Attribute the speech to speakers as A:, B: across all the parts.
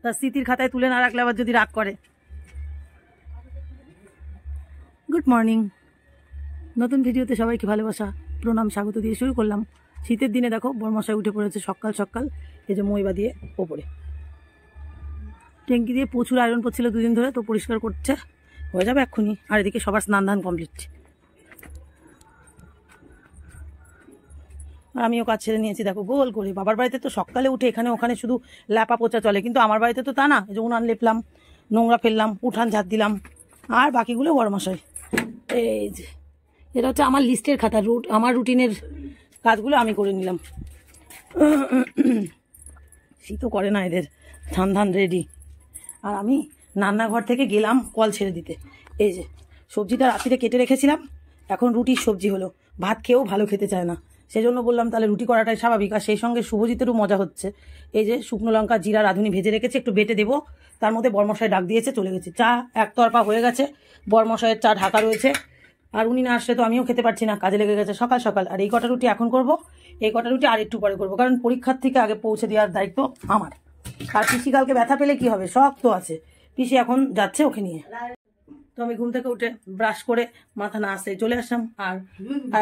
A: তার স্মৃতির খাতায় তুলে না রাখলে আবার যদি রাগ করে। গুড মর্নিং, নতুন ভিডিওতে সবাইকে ভালোবাসা প্রণাম স্বাগত দিয়ে শুরু করলাম। শীতের দিনে দেখো বরমশাই উঠে পড়েছে সকাল সকাল, এই যে মইবা দিয়ে ওপরে ট্যাঙ্কি দিয়ে প্রচুর আয়রন পড়ছিল দুদিন ধরে, তো পরিষ্কার করছে, হয়ে যাবে এক্ষুনি। আর এদিকে সবার স্নান ধান কমপ্লিট, আর আমিও কাজ ছেড়ে নিয়েছি দেখো গোল করে। বাবার বাড়িতে তো সকালে উঠে এখানে ওখানে শুধু ল্যাপা পোচা চলে, কিন্তু আমার বাড়িতে তো তা না। এই যে উনান লেপলাম, নোংরা ফেললাম, উঠান ঝাঁট দিলাম, আর বাকিগুলো বরমশাই। এই যে এটা হচ্ছে আমার লিস্টের খাতা, আমার রুটিনের কাজগুলো আমি করে নিলাম। শীতও করে না এদের, ধান ধান রেডি। আর আমি রান্নাঘর থেকে গেলাম কল ছেড়ে দিতে। এই যে সবজিটা রাত্রিতে কেটে রেখেছিলাম, এখন রুটির সবজি হলো, ভাত খেয়েও ভালো খেতে চায় না, সেজন্য বললাম তাহলে রুটি করাটাই স্বাভাবিক। আর সেই সঙ্গে শুভজিতেরও মজা হচ্ছে। এই যে শুকনো লঙ্কা জিরা রাঁধুনি ভেজে রেখেছে, একটু বেটে দেবো, তার মধ্যে বরমশাই ডাক দিয়েছে, চলে গেছে। চা একতরফা হয়ে গেছে, বরমশাইয়ের চা ঢাকা রয়েছে, আর উনি না আসলে তো আমিও খেতে পারছি না, কাজে লেগে গেছে সকাল সকাল। আর এই কটা রুটি এখন করব, এই কটা রুটি আর একটু পরে করবো, কারণ পরীক্ষার থেকে আগে পৌঁছে দেওয়ার দায়িত্ব আমার। আর পিসি কালকে ব্যথা পেলে কি হবে, শক্ত আছে, পিসি এখন যাচ্ছে ওকে নিয়ে। তো আমি ঘুম থেকে উঠে ব্রাশ করে মাথা না আসতে চলে আসলাম। আর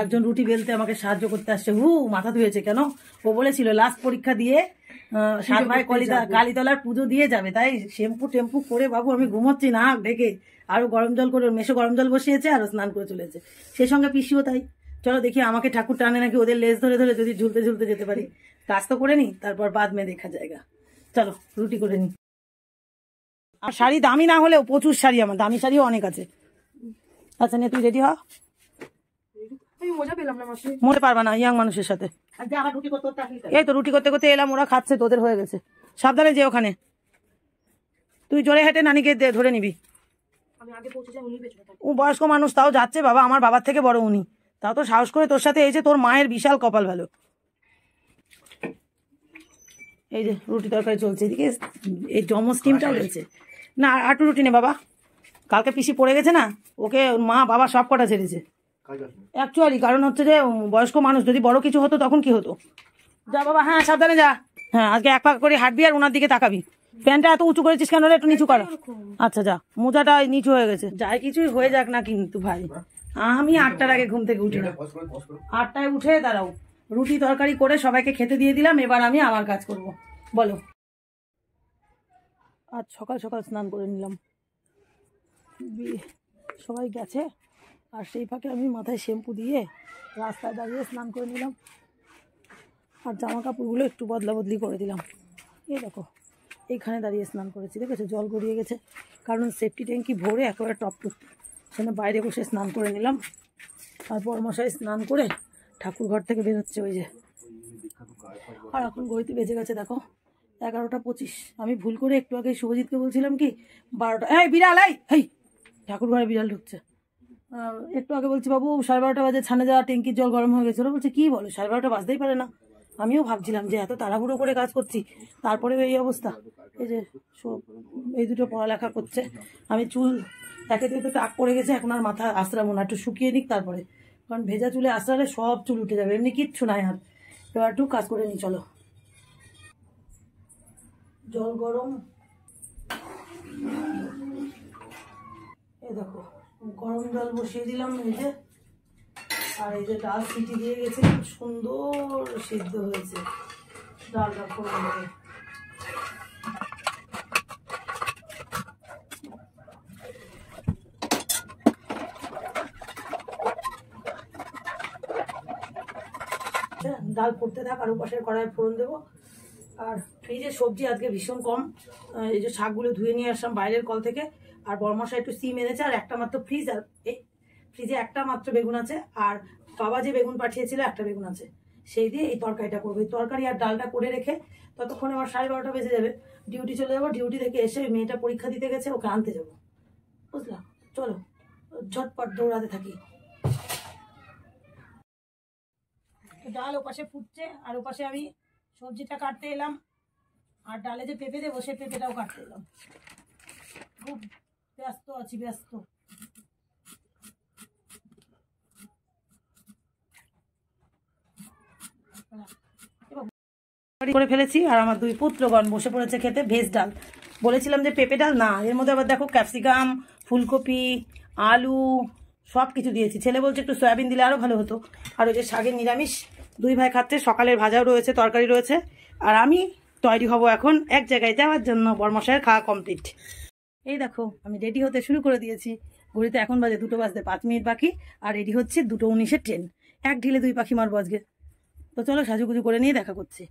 A: একজন রুটি বেলতে আমাকে সাহায্য করতে আসছে। মাথা ধুয়েছে কেন, ও বলেছিল লাস্ট পরীক্ষা দিয়ে 7 ভাই কালীতলার পুজো দিয়ে যাবে, তাই শ্যাম্পু টেম্পু করে বাবু আমি ঘুমোচ্ছি না ঢেকে, আরো গরম জল করে মেশো গরম জল বসিয়েছে, আর স্নান করে চলেছে। সেই সঙ্গে পিসিও তাই। চলো দেখি আমাকে ঠাকুর টানে নাকি ওদের লেজ ধরে ধরে যদি ঝুলতে ঝুলতে যেতে পারি। কাজ তো করে নি, তারপর বাদ মে দেখা জায়গা। চলো রুটি করে নি। আর শাড়ি দামি না হলেও প্রচুর শাড়ি, আমার দামি শাড়িও অনেক আছে। আচ্ছা নে তুই রেডি হ। মরে পারবা না ইয়াং মানুষের সাথে। এই তো রুটি করতে করতে এলাম, ওরা খাচ্ছে, তোদের হয়ে গেছে। সাবধানে যে ওখানে তুই জোরে হেঁটে নানিকে ধরে নিবি। ও বয়স্ক মানুষ, তাও যাচ্ছে বাবা, আমার বাবার থেকে বড় উনি, তাও তো সাহস করে তোর সাথে। এই যে তোর মায়ের বিশাল কপাল ভালো। এই যে রুটি তরকারি চলছে, এদিকে এই জম স্টিমটাও রয়েছে। না আটু রুটি নে বাবা, কালকে পিসি পড়ে গেছে না, ওকে মা বাবা সব কটা ছেড়েছে অ্যাকচুয়ালি। কারণ হচ্ছে যে বয়স্ক মানুষ, যদি বড় কিছু হতো তখন কি হতো। যা বাবা, হ্যাঁ সাবধানে যা। হ্যাঁ আজকে এক পাক করে হাঁটবি আর ওনার দিকে তাকাবি। প্যান্টটা এত উঁচু করেছিস কেন, একটু নিচু করো। আচ্ছা যা, মোজাটা নিচু হয়ে গেছে। যাই কিছুই হয়ে যাক না কিন্তু ভাই, আমি 8টার আগে ঘুম থেকে উঠি না। 8টায় উঠে দাঁড়াও, রুটি তরকারি করে সবাইকে খেতে দিয়ে দিলাম, এবার আমি আমার কাজ করব। বলো। আজ সকাল সকাল স্নান করে নিলাম, সবাই গেছে, আর সেই ফাঁকে আমি মাথায় শ্যাম্পু দিয়ে রাস্তায় দাঁড়িয়ে স্নান করে নিলাম। আর জামা কাপড়গুলো একটু বদলা বদলি করে দিলাম। এই দেখো এইখানে দাঁড়িয়ে স্নান করেছি, দেখেছো জল গড়িয়ে গেছে, কারণ সেফটি ট্যাঙ্কি ভরে একেবারে টপটুপ, সেখানে বাইরে বসে স্নান করে নিলাম। আর বরমশাই স্নান করে ঠাকুর ঘর থেকে বেরোচ্ছে, ওই যে। আর এখন গড়িতে বেজে গেছে দেখো 11টা 25। আমি ভুল করে একটু আগে শুভজিৎকে বলছিলাম কি 12টা, এই বিড়াল, এই ঠাকুর ঘরে বিড়াল ঢুকছে। একটু আগে বলছি বাবু 12:30 বাজে, ছানে যাওয়া ট্যাঙ্কির জল গরম হয়ে গেছে। ওরা বলছে কি বলো, 12:30 বাজতেই পারে না। আমিও ভাবছিলাম যে এত তাড়াহুড়ো করে কাজ করছি, তারপরেও এই অবস্থা। এই যে এই দুটো পড়ালেখা করছে, আমি চুল একে তো টাক পড়ে গেছে, এখন আর মাথা আশ্রাবো না, একটু শুকিয়ে নিক তারপরে, কারণ ভেজা চুলে আশ্রালে সব চুল উঠে যাবে, এমনি কিচ্ছু নাই। আর এবার একটু কাজ করে নি, চলো। জল গরম, এই দেখো গরম জল বসিয়ে দিলাম, এই যে। আর এই যে ডাল সিটি দিয়ে গেছে, খুব সুন্দর সিদ্ধ হয়েছে ডালটা। ফোড়ন দিয়ে ডাল ফুটতে থাক, আর ওপাশের কড়াই ফোড়ন দেবো। আর ফ্রিজে সবজি আজকে ভীষণ কম, এই যে শাকগুলো ধুয়ে নিয়ে আসলাম বাইরের কল থেকে। আর বরমশা একটু সিম এনেছে, আর একটা মাত্র ফ্রিজ, আর এই ফ্রিজে একটা মাত্র বেগুন আছে, আর বাবা যে বেগুন পাঠিয়েছিল একটা বেগুন আছে, সেই দিয়ে এই তরকারিটা করবো। এই তরকারি আর ডালটা করে রেখে ততক্ষণে আমার 12:30 বেজে যাবে, ডিউটি চলে যাবো। ডিউটি থেকে এসে মেয়েটা পরীক্ষা দিতে গেছে, ওকে আনতে যাবো, বুঝলাম। চলো ঝটপট দৌড়াতে থাকি। ডাল ওপাশে ফুটছে, আর ওপাশে আমি সবজিটা কাটতে এলাম, আর ডালে যে পেঁপে দেবো সে পেঁপেটাও কাটতে এলাম। খুব ব্যস্ত আছি, ব্যস্ত। করে ফেলেছি, আর আমার দুই পুত্রগণ বসে পড়েছে খেতে ভেজ ডাল। বলেছিলাম যে পেঁপে ডাল না, এর মধ্যে আবার দেখো ক্যাপসিকাম, ফুলকপি, আলু সব কিছু দিয়েছি। ছেলে বলছে একটু সয়াবিন দিলে আরও ভালো হতো। আর ওই যে শাকের নিরামিষ, 2 ভাই খাচ্ছে, সকালের ভাজাও রয়েছে, তরকারি রয়েছে। আর আমি তৈরি হব এখন এক জায়গায় যাওয়ার জন্য। বরমশাইয়ের খাওয়া কমপ্লিট। এই দেখো আমি রেডি হতে শুরু করে দিয়েছি। ঘড়িতে এখন বাজে 2টো বাজতে 5 মিনিট বাকি, আর রেডি হচ্ছে 2:19-এর ট্রেন। এক ঢিলে 2 পাখি মারবো আজকে। তো চলো সাজুগুজু করে নিয়ে দেখা করছি।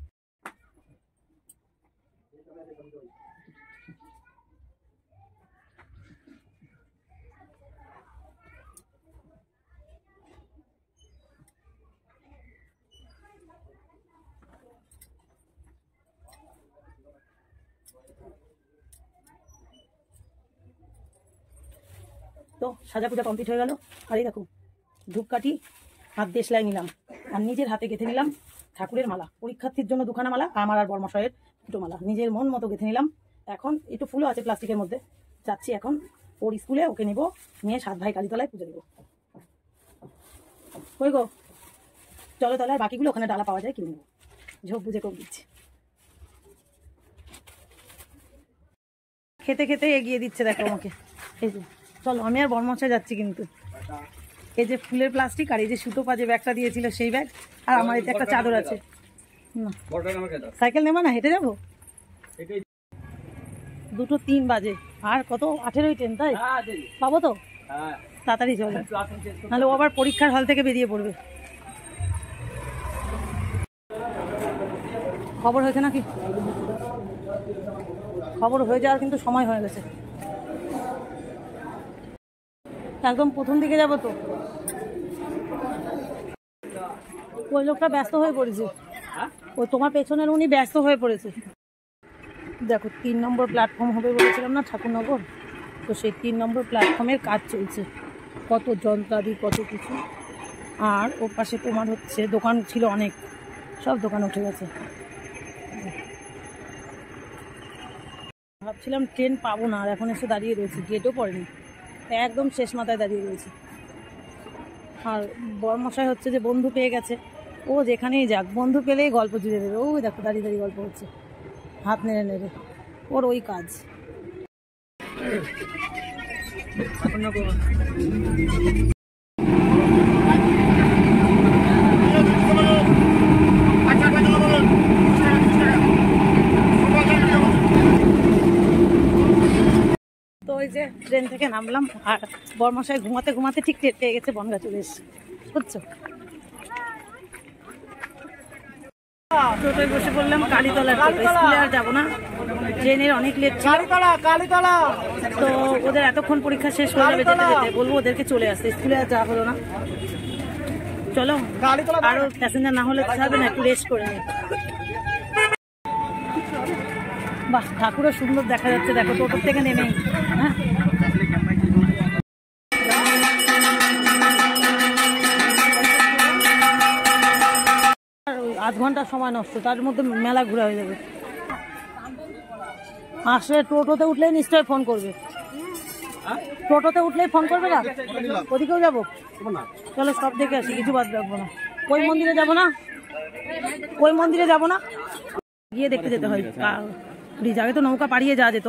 A: তো সাজা পূজা কমপ্লিট হয়ে গেল। আর এই দেখো ধূপকাঠি হাত দিয়ে সেলাই নিলাম, আর নিজের হাতে গেঁথে নিলাম ঠাকুরের মালা। পরীক্ষার্থীর জন্য 2খানা মালা, আমার আর বরমশাইয়ের 2টো মালা নিজের মন মতো গেঁথে নিলাম। এখন একটু ফুলও আছে প্লাস্টিকের মধ্যে। যাচ্ছি এখন ওর স্কুলে, ওকে নিব, নিয়ে 7 ভাই কালীতলায় পুজো দেবো। কই গো, চলো তাহলে। আর বাকিগুলো ওখানে ডালা পাওয়া যায়, কিনে নেবো। ঝোপ বুঝে করে দিচ্ছি। খেতে খেতে এগিয়ে দিচ্ছে দেখো আমাকে। এই যে চলো, আমি আর বরমশাই যাচ্ছি কিন্তু। এই যে ফুলের প্লাস্টিক, আর এই যে সুতো পাজে ব্যাগটা দিয়েছিল সেই ব্যাগ, আর আমার এতে একটা চাদর আছে। সাইকেল নেবা না, হেঁটে যাবো। 2:03 বাজে, আর কত 18ই ট্রেন, তাই পাবো তো? তাড়াতাড়ি চলো, নাহলে ও আবার পরীক্ষার হল থেকে বেরিয়ে পড়বে। খবর হয়েছে নাকি? খবর হয়ে যাওয়ার কিন্তু সময় হয়ে গেছে। একদম প্রথম দিকে যাবো তো। ওই লোকটা ব্যস্ত হয়ে পড়েছে, ওই তোমার পেছনের উনি ব্যস্ত হয়ে পড়েছে। দেখো 3 নম্বর প্ল্যাটফর্ম হবে বলেছিলাম না ঠাকুরনগর, তো সেই 3 নম্বর প্ল্যাটফর্মের কাজ চলছে। কত যন্ত্রাদি, কত কিছু। আর ওর পাশে তোমার হচ্ছে দোকান ছিল অনেক, সব দোকান উঠে গেছে। ভাবছিলাম ট্রেন পাবো না, আর এখন এসে দাঁড়িয়ে রয়েছে, গেটও পড়েনি, একদম শেষ মাথায় দাঁড়িয়ে রয়েছে। আর বরমশাই হচ্ছে যে বন্ধু পেয়ে গেছে, ও যেখানেই যাক বন্ধু পেলেই গল্প জুড়ে দেবে। ওই দেখো দাঁড়িয়ে দাঁড়িয়ে গল্প হচ্ছে, হাত নেড়ে নেড়ে, ওর ওই কাজ। তো ওই যে ট্রেন থেকে নামলাম, আর বরমশাই ঘুমাতে ঘুমাতে ঠিক টের পেয়ে গেছে বনগা চলে এসছে, বুঝছো। টোটোয় বসে পড়লাম কালীতলার টোটো। স্কুলে আর যাবো না, ট্রেনের অনেক লেট ছিল। তো ওদের এতক্ষণ পরীক্ষা শেষ হয়ে যাবে, যেতে যেতে বলবো ওদেরকে চলে আসতে। স্কুলে আর যাওয়া হলো না। চলো, আরো প্যাসেঞ্জার না হলে যাবে না, একটু রেস্ট করে নি। বাহ, ঠাকুরও সুন্দর দেখা যাচ্ছে দেখো টোটোর থেকে নেমেই। হ্যাঁ, আধ ঘন্টা সময় নষ্ট, তার মধ্যে মেলা ঘোরা হয়ে যাবে। আসলে টোটোতে উঠলেই নিশ্চয়ই ফোন করবে। টোটোতে উঠলেই ফোন করবে না। ওদিকেও যাবো, চলো সব দেখে আসি, কিছু বাদ রাখবো না। ওই মন্দিরে যাবো না, ওই মন্দিরে যাবো না, গিয়ে দেখতে যেতে হয়। ব্রিজ আগে তো নৌকা পাড়িয়ে যাওয়া যেত,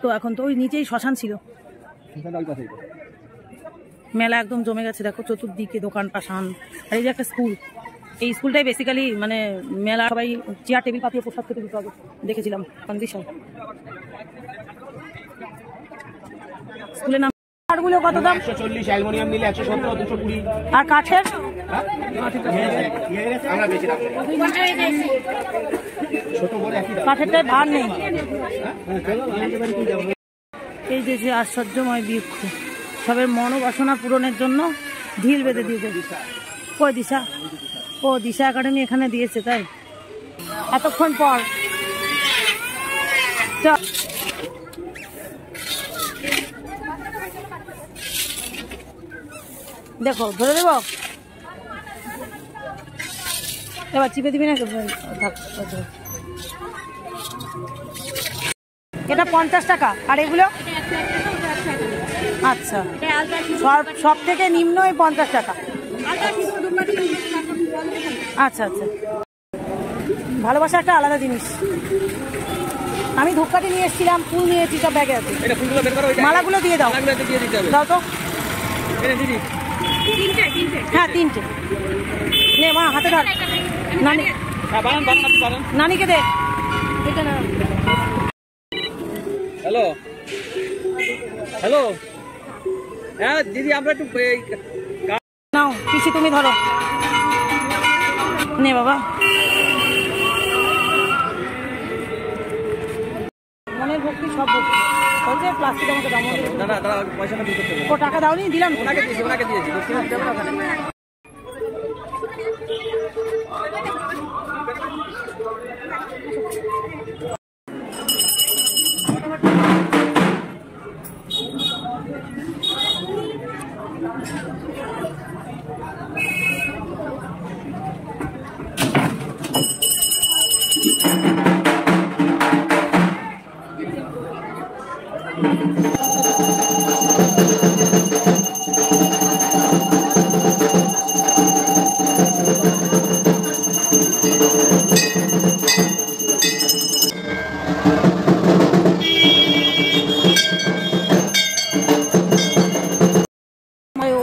A: তো এখন তো ওই নিচেই শ্মশান ছিল। মেলা একদম জমে গেছে দেখো, চতুর্দিকে দোকান পাশান। আর এই যে একটা স্কুল, এই স্কুলটাই বেসিক্যালি মানে মেলা, সবাই চেয়ার টেবিল পাতিয়ে প্রসাদ খেতে দিতে হবে, দেখেছিলাম কন্ডিশন। স্কুলের নাম কাঠগুলো কত দাম?
B: 140, অ্যালুমিনিয়াম নিলে 170, 220।
A: আর কাঠের কাঠেরটাই ভার নেই। এই যে যে আশ্চর্যময় বৃক্ষ, সবের মনোবাসনা পূরণের জন্য ঢিল বেঁধে দিয়েছে। কই দিশা? ও দিশা একাডেমি এখানে দিয়েছে, তাই এতক্ষণ পর। দেখো ধরে দেব, এবার চিপে দিবি না। এটা 50 টাকা, আর এগুলো আচ্ছা সব থেকে নিম্ন 50 টাকা। আচ্ছা আচ্ছা, ভালোবাসা একটা আলাদা জিনিস। আমি ধূপকাঠি নিয়ে এসেছিলাম, ফুল নিয়েছি, সব ব্যাগে আছে।
B: এটা ফুলগুলো বের করো,
A: মালাগুলো দিয়ে দাও,
B: মালাগুলো দিয়ে দিতে হবে।
A: দাও তো।
B: এনে দিদি
A: হ্যাঁ 3টে নে মা, হাতে ধর। নানি,
B: হ্যাঁ বানান বানান আপনি বানান।
A: নানিকে দে এটা না।
B: হ্যালো হ্যালো, হ্যাঁ দিদি আমরা একটু
A: নাও পিসি, তুমি ধরো। নে বাবা, মনের ভক্তি সব ভক্তি। বলছে প্লাস্টিক আমাকে দাম
B: দাদা দাদা পয়সাটা দিতে হবে।
A: ও টাকা দাওনি? দিলাম।
B: ওনাকে দিয়েছি দক্ষিণ দেবো না ওখানে।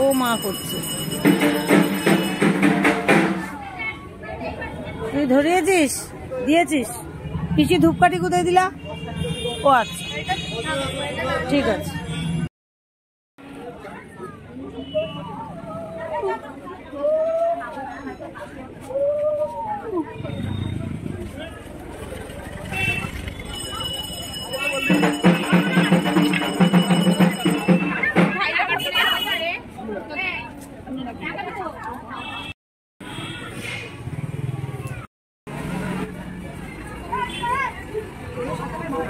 A: ও মা করছে, তুই ধরিয়েছিস, দিয়েছিস। পিসি ধূপকাঠি কোথায় দিলা? ও আচ্ছা ঠিক আছে।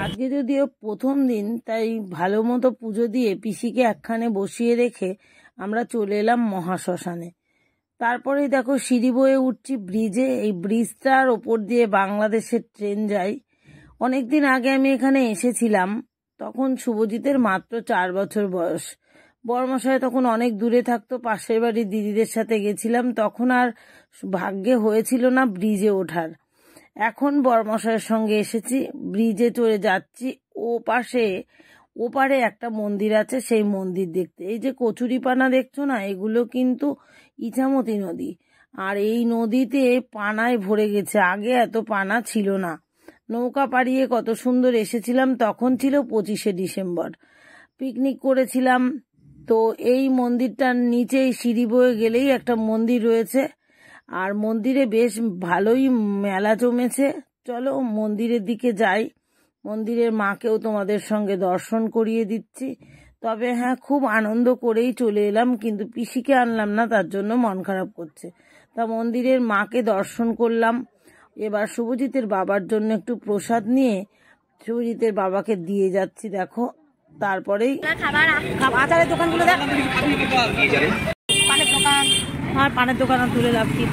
A: আজকে যদিও প্রথম দিন, তাই ভালো মতো পুজো দিয়ে পিসিকে একখানে বসিয়ে রেখে আমরা চলে এলাম মহাশ্মশানে। তারপরেই দেখো সিঁড়ি বয়ে উঠছি ব্রিজে। এই ব্রিজটার ওপর দিয়ে বাংলাদেশের ট্রেন যায়। অনেকদিন আগে আমি এখানে এসেছিলাম, তখন শুভজিতের মাত্র 4 বছর বয়স। বড়মশাই তখন অনেক দূরে থাকতো, পাশের বাড়ির দিদিদের সাথে গেছিলাম, তখন আর ভাগ্যে হয়েছিল না ব্রিজে ওঠার। এখন বড়মশাইয়ের সঙ্গে এসেছি, ব্রিজে চড়ে যাচ্ছি। ওপারে একটা মন্দির আছে, সেই মন্দির দেখতে। এই যে কচুরিপানা দেখছো না, এগুলো কিন্তু ইছামতি নদী। আর এই নদীতে পানায় ভরে গেছে, আগে এত পানা ছিল না। নৌকা পাড়িয়ে কত সুন্দর এসেছিলাম, তখন ছিল 25শে ডিসেম্বর, পিকনিক করেছিলাম। তো এই মন্দিরটার নিচেই সিঁড়ি বয়ে গেলেই একটা মন্দির রয়েছে, আর মন্দিরে বেশ ভালোই মেলা জমেছে। চলো মন্দিরের দিকে যাই, মন্দিরের মাকেও তোমাদের সঙ্গে দর্শন করিয়ে দিচ্ছি। তবে হ্যাঁ, খুব আনন্দ করেই চলে এলাম, কিন্তু পিসিকে আনলাম না, তার জন্য মন খারাপ করছে। তা মন্দিরের মাকে দর্শন করলাম। এবার শুভজিতের বাবার জন্য একটু প্রসাদ নিয়ে শুভজিতের বাবাকে দিয়ে যাচ্ছি। দেখো, তারপরেই আচারের দোকানগুলো দেখ, পানের দোকান আর পানের দোকান তুলে লাভ কি।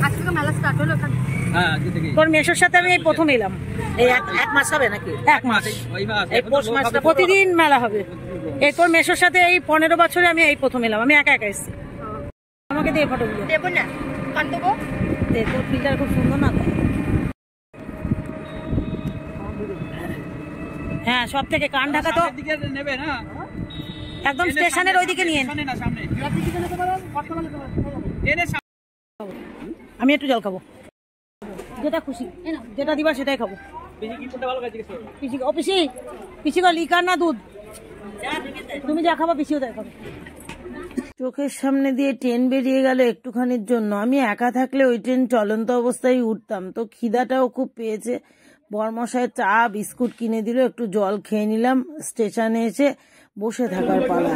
A: আজ থেকে মেলা স্টার্ট হলো এখানে। তোর মেসোর সাথে আমি এই প্রথম এলাম। এই এক মাস হবে নাকি? 1 মাস, এই পৌষ মাসটা প্রতিদিন মেলা হবে। এই তোর মেসোর সাথে এই 15 বছরে আমি এই প্রথম এলাম। আমি একা একা এসেছি। আমাকে দে ফটোগুলো। দেবো না, কান দেবো। দে, তোর ফিল্টার খুব সুন্দর না? হ্যাঁ, সব থেকে কান ঢাকা তো
B: নেবে না,
A: একদম স্টেশনের ওইদিকে নিয়ে। আমি একটু জল খাবো, যেটা খুশি, যেটা দিবা সেটাই খাবো। পিসি গো লিকার না দুধ? তুমি যা খাবো পিসিও তাই খাবো। চোখের সামনে দিয়ে ট্রেন বেরিয়ে গেল একটুখানির জন্য। আমি একা থাকলে ওই ট্রেন চলন্ত অবস্থায় উঠতাম। তো খিদাটাও খুব পেয়েছে। বরমশাই চা বিস্কুট কিনে দিল, একটু জল খেয়ে নিলাম। স্টেশনে এসে বসে থাকার পালা।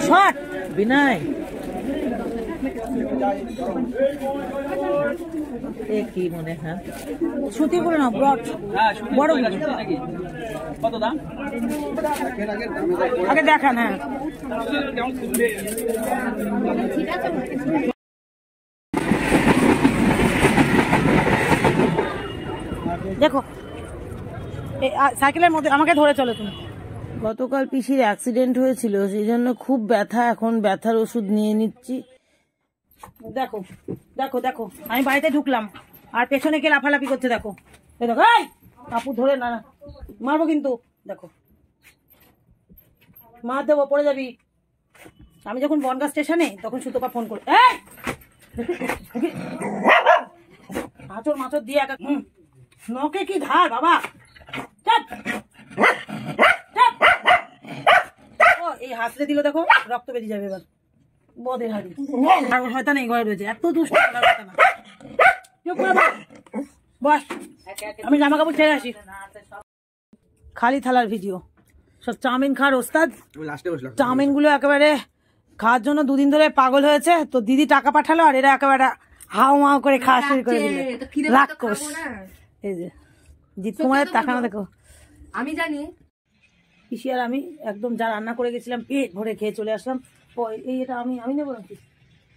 A: শট বিনয়, কি মনে হয় সুতি করে না, ব্রড বড়
B: কত দাম
A: আগে দেখান। হ্যাঁ, দেখো সাইকেলের মধ্যে আমাকে ধরে চলো তুমি। গতকাল পিসির অ্যাক্সিডেন্ট হয়েছিল, সেই জন্য খুব ব্যথা। এখন ব্যথার ওষুধ নিয়ে নিচ্ছি। দেখো দেখো দেখো, আমি বাড়িতে ঢুকলাম, আর পেছনে কে লাফালাফি করছে দেখো, এই দেখো, এই কাপড় ধরে না মারবো কিন্তু, দেখো মার দেবো, পড়ে যাবি। আমি যখন বনগাঁ স্টেশনে তখন সুতপা ফোন করে, এই আচর মাচর দিয়ে একা, নকে কি ধার বাবা, চাপ। ও এই হাসলে দিল দেখো, রক্ত বেরিয়ে যাবে এবার, বদের হাড়ি। আর হয়তো নেই, ঘরে রয়েছে, এত দুষ্ট না। চুপ করে বস, আমি জামা কাপড় ছেড়ে আসি। খালি থালার ভিডিও, সব চাউমিন খাওয়ার ওস্তাদ। চাউমিন গুলো একেবারে খাওয়ার জন্য দুদিন ধরে পাগল হয়েছে, তো দিদি টাকা পাঠালো আর এরা একেবারে হাও মাও করে খাওয়া শুরু করে দিল। রাক্ষস। এই যে জিৎ কুমারের টাকা দেখো,
C: আমি জানি
A: পিসি আর আমি একদম যা রান্না করে গেছিলাম পেট ভরে খেয়ে চলে আসলাম। এই এটা আমি নেবো নাকি,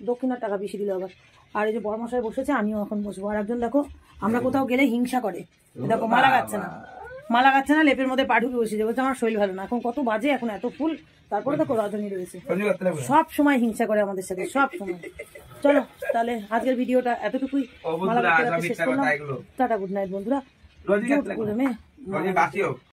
A: দক্ষিণার টাকা বেশি দিল আবার। আর এই যে বড়মশাই বসেছে, আমিও এখন বসবো। আর একজন দেখো, আমরা কোথাও গেলে হিংসা করে, দেখো মালা গাচ্ছে না, লেপের মধ্যে পা ঢুকে বসেছে, বলছে আমার শরীর ভালো না। এখন কত বাজে, এখন এত ফুল, তারপরে দেখো রজনী রয়েছে। সব সময় হিংসা করে আমাদের সাথে, সব সময়। চলো তাহলে আজকের ভিডিওটা এতটুকুই, মালা গাচ্ছে শেষ করলাম। টাটা, গুড নাইট বন্ধুরা।